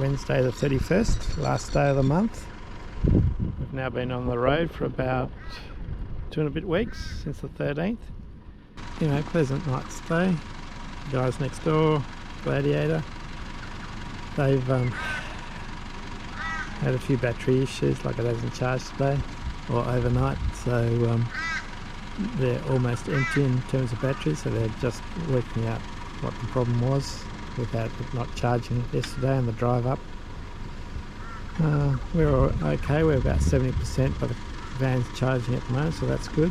Wednesday the 31st, last day of the month. We've now been on the road for about 2.5 weeks, since the 13th. You know, pleasant night stay. The guys next door, Gladiator, they've had a few battery issues, like it hasn't charged today or overnight, so they're almost empty in terms of batteries, so they're just working out what the problem was without it not charging yesterday on the drive up. We're okay, we're about 70%, but the van's charging at the moment, so that's good.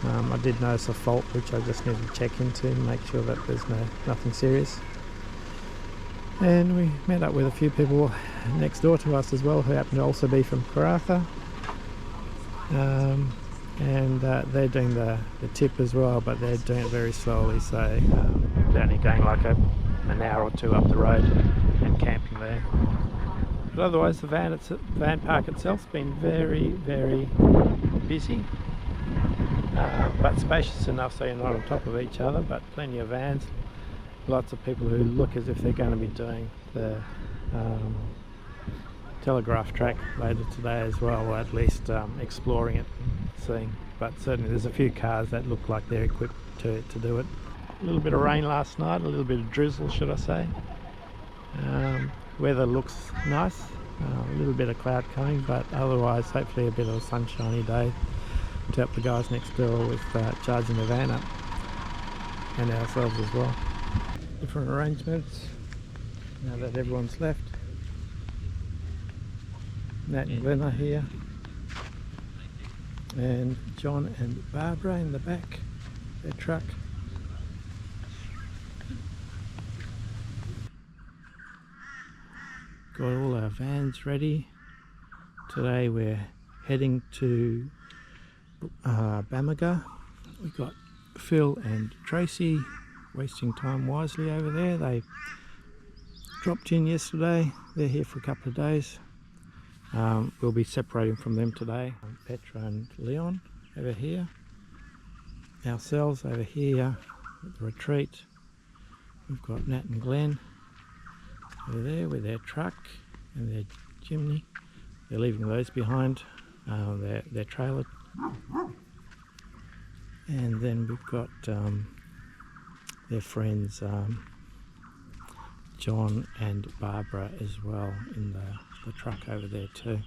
I did notice a fault which I just need to check into and make sure that there's nothing serious. And we met up with a few people next door to us as well, who happen to also be from Karratha. And they're doing the tip as well, but they're doing it very slowly, so they're only going like an hour or two up the road and camping there. But otherwise the van park itself's been very, very busy, but spacious enough so you're not on top of each other, but plenty of vans. Lots of people who look as if they're going to be doing the telegraph track later today as well, or at least exploring it, seeing. But certainly there's a few cars that look like they're equipped to do it. A little bit of rain last night, a little bit of drizzle, should I say. Weather looks nice, a little bit of cloud coming, but otherwise hopefully a bit of a sunshiny day to help the guys next door with charging the van up, and ourselves as well. Different arrangements now that everyone's left. Nat and Glenn are here, and John and Barbara in the back, their truck. Got all our vans ready. Today we're heading to Bamaga. We've got Phil and Tracy wasting time wisely over there. They dropped in yesterday. They're here for a couple of days. We'll be separating from them today. Petra and Leon over here. Ourselves over here at the retreat. We've got Nat and Glenn over there with their truck and their chimney. They're leaving those behind, their trailer. And then we've got their friends John and Barbara as well in the truck over there too.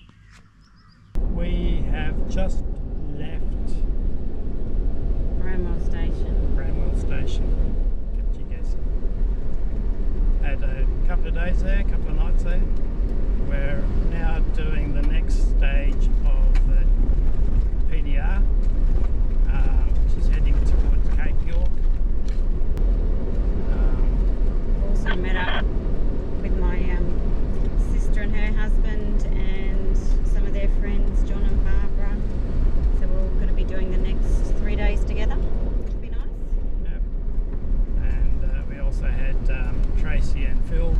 We have just left Bramwell Station. Kept you guessing. Had a couple of days there, a couple of nights there. We're now doing the next stage of the PDR, which is heading towards Cape York. Also met up with my sister and her husband and some of their friends, John and Barbara. So we're all going to be doing the next 3 days together. It'll be nice. Yep. And we also had Tracy and Phil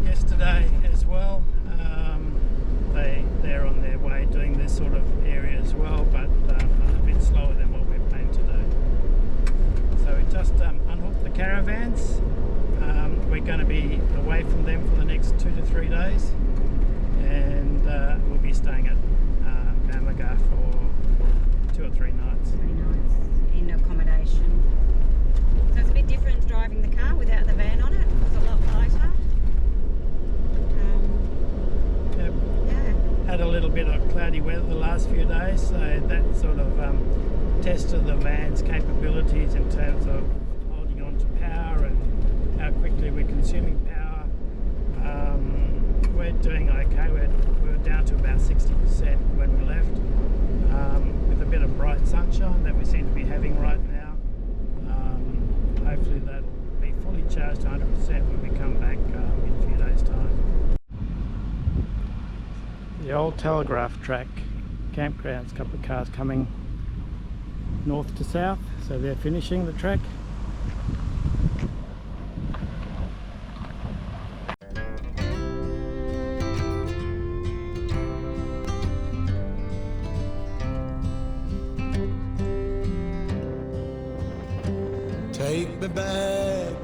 yesterday as well. They're on their way doing this sort of area as well, but a little bit slower than what we're planning to do. So we just unhooked the caravans. We're going to be away from them for the next 2 to 3 days, and we'll be staying at Bamaga for 2 or 3 nights. 3 nights in accommodation. So it's a bit different driving the car without the van on it. It was a lot lighter. Yep. Yeah. Had a little bit of cloudy weather the last few days, so that sort of tested the van's capabilities in terms of holding on to power and how quickly we're consuming power. We're doing okay. We're down to about 60% when we left, with a bit of bright sunshine that we seem to be having right now. Hopefully that'll be fully charged 100% when we come back in a few days' time. The old telegraph track campgrounds, a couple of cars coming north to south, so they're finishing the track.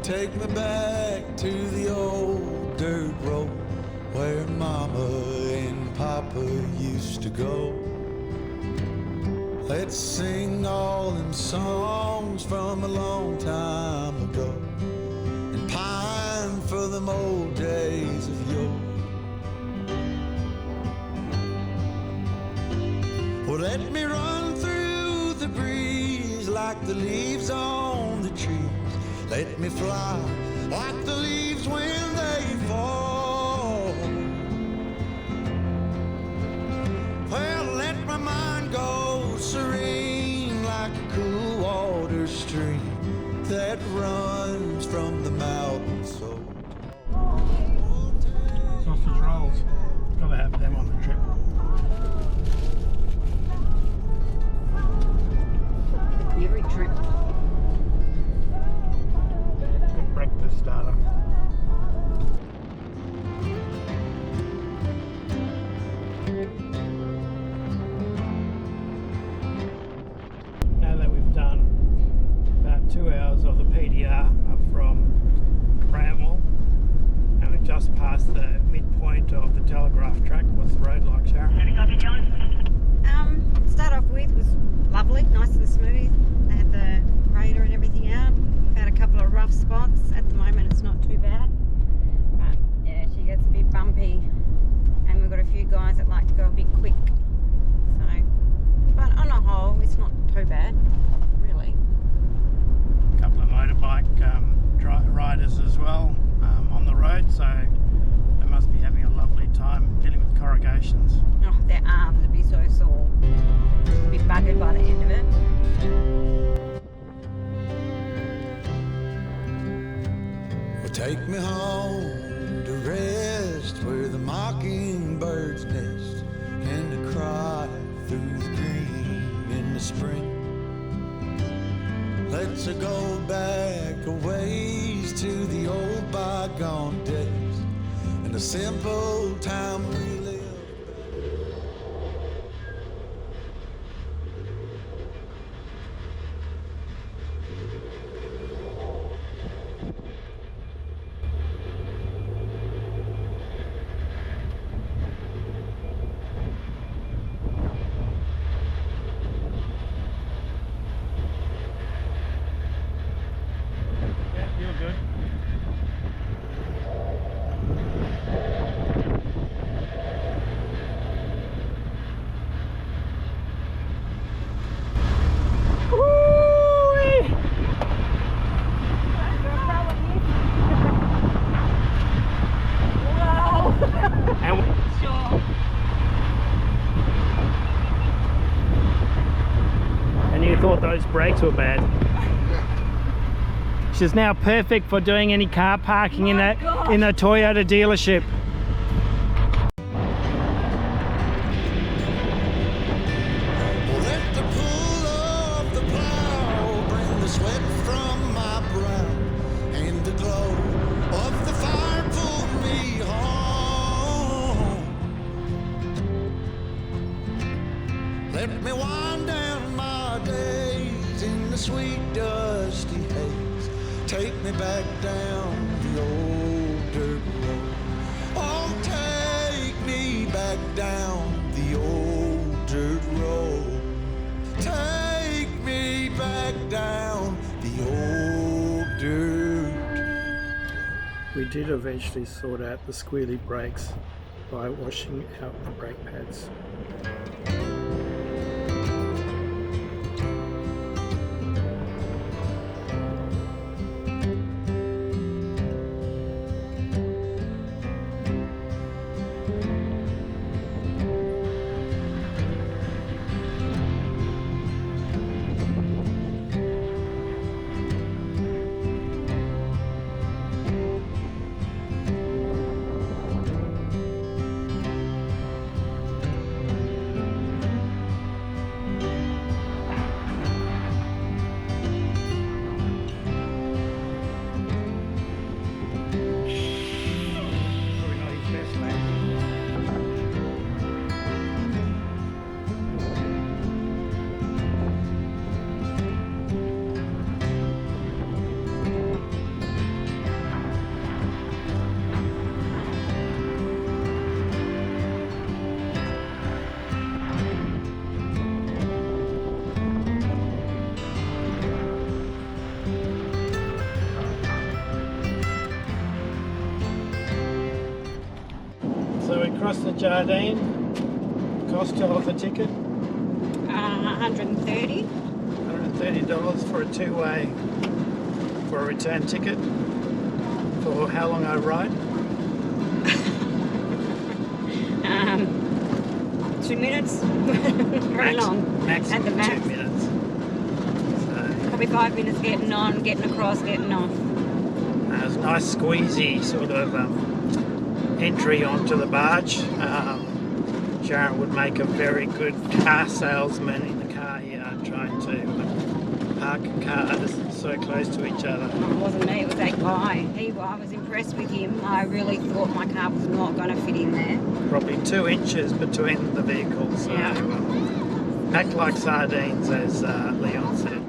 Take me back to the old dirt road where Mama and Papa used to go. Let's sing all them songs from a long time ago and pine for them old days of yore. Well, let me run through the breeze like the leaves on the trees. Let me fly like the leaves when they fall. Well, let my mind go serene like a cool water stream that runs from the mountain so tall. Sausage rolls. Gotta have them on the trip. Every trip. Good breakfast starter. Now that we've done about 2 hours of the PDR up from Bramwell, and we've just passed the midpoint of the telegraph track. What's the road like, Sharon? Start off with was lovely, nice and smooth. They had the radar and everything out. We've had a couple of rough spots. At the moment it's not too bad. But yeah, she gets a bit bumpy. And we've got a few guys that like to go a bit quick. So, but on a whole, it's not too bad, really. A couple of motorbike riders as well on the road, so they must be having a lovely time dealing with corrugations. Oh, their arms would be so sore. Be buggered by the end of it. Well, take me home to rest where the mockingbirds nest and to cry through the green in the spring. Let's go back a ways to the old bygone days and the simple time we lived. Yeah, you're good. And you thought those brakes were bad. She's now perfect for doing any car parking in the Toyota dealership. Let the pull of the plow bring the sweat from my brow, and the glow of the fire pull me home. Let me wind down my days in the sweet dusty haze. Take me back down the old dirt road. Oh, take me back down the old dirt road. Take me back down the old dirt. We did eventually sort out the squealy brakes by washing out the brake pads. Jardine. Cost of the ticket? $130. $130 for a two-way, for a return ticket. For how long I ride? 2 minutes. Very long. Maximum At the max. 2 minutes. So, Probably 5 minutes getting on, getting across, getting off. it was a nice squeezy sort of entry onto the barge. Sharon would make a very good car salesman in the car yard, trying to park cars so close to each other. It wasn't me, it was that guy. I was impressed with him. I really thought my car was not going to fit in there. Probably 2 inches between the vehicles. So, Yeah. packed like sardines, as Leon said.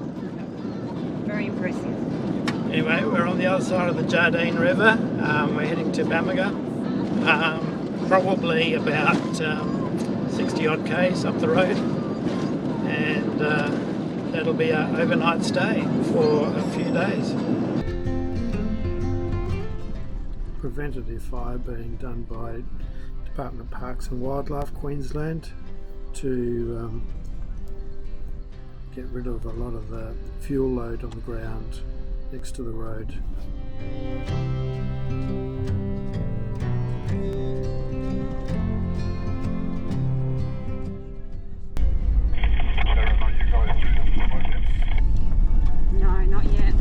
Very impressive. Anyway, we're on the other side of the Jardine River. We're heading to Bamaga. Probably about 60 odd k's up the road, and that'll be our overnight stay for a few days. Preventative fire being done by Department of Parks and Wildlife Queensland to get rid of a lot of the fuel load on the ground next to the road. No, not yet.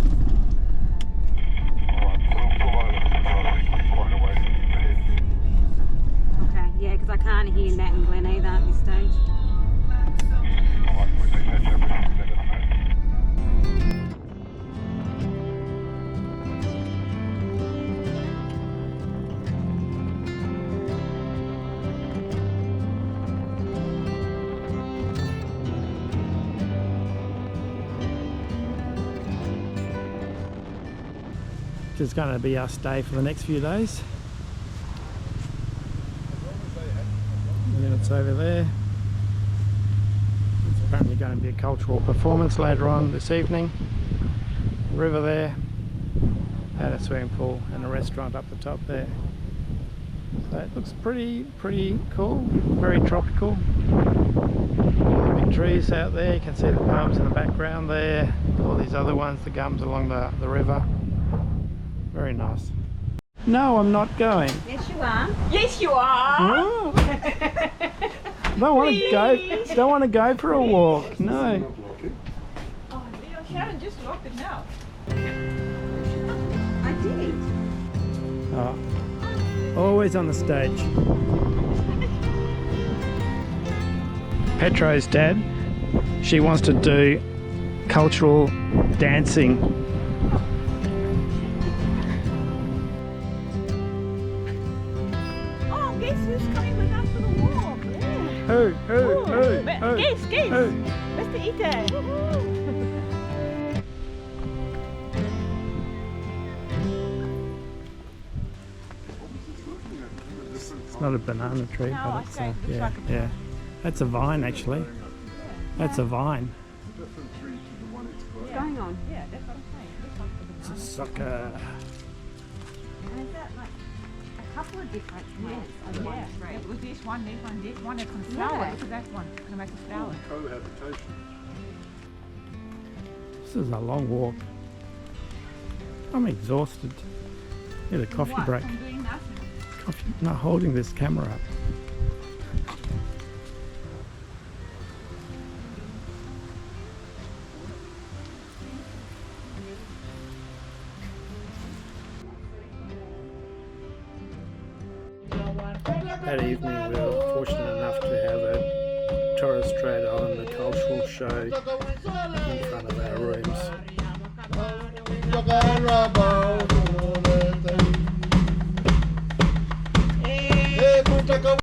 Okay, yeah, because I can't hear Matt and Glenn either at this stage. This is going to be our stay for the next few days. Units over there. It's apparently going to be a cultural performance later on this evening. River there, and a swimming pool and a restaurant up the top there. So it looks pretty cool, very tropical. All the big trees out there, you can see the palms in the background there. All these other ones, the gums along the river. Very nice. No, I'm not going. Yes, you are. Yes, you are. Oh. Don't want to go. Don't want to go for a walk. No. Oh, Leon, Sharon just locked it now. I did. Oh. Always on the stage. Petro's dad. She wants to do cultural dancing. Guess who's coming with us for the walk? Yeah. Who? Guess. Who? Mr. Ite. It's not a banana tree, No, but I it's say it looks yeah, like a yeah. That's a vine actually. That's a vine. What's going on? Yeah, that's what I'm saying. Looks like a banana. It's like a And is that like a couple of different plants on one Yeah, tree? it was this one that can flower. Yeah. Look at that one. Gonna make a flower. This is a long walk. I'm exhausted. Need a coffee What? break. From doing nothing. Coffee, not holding this camera up. That evening we were fortunate enough to have a Torres Strait Islander cultural show in front of our rooms.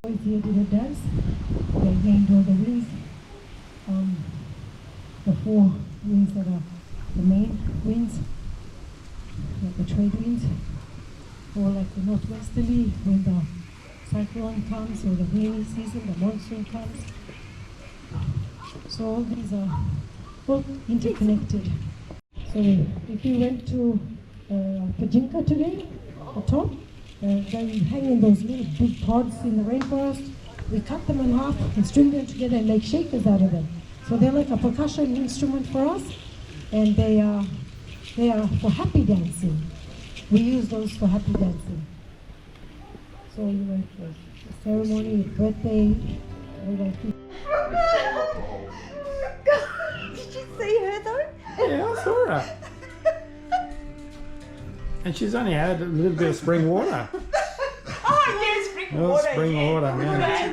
Boys here did a dance. They named all the wings. The 4 wings that are the main winds, like the trade winds, or like the northwesterly when the cyclone comes, or the rainy season, the monsoon comes. So all these are all interconnected. So if you went to Pajinka today, at all, They hang in those little big pods in the rainforest. We cut them in half and string them together and make shakers out of them. So they're like a percussion instrument for us, and they are for happy dancing. We use those for happy dancing. So you went for a ceremony, birthday, all that. Did you see her though? Yeah, I saw her. And she's only had a little bit of spring water. Oh, yes, spring Well, water. spring yeah. water, yeah.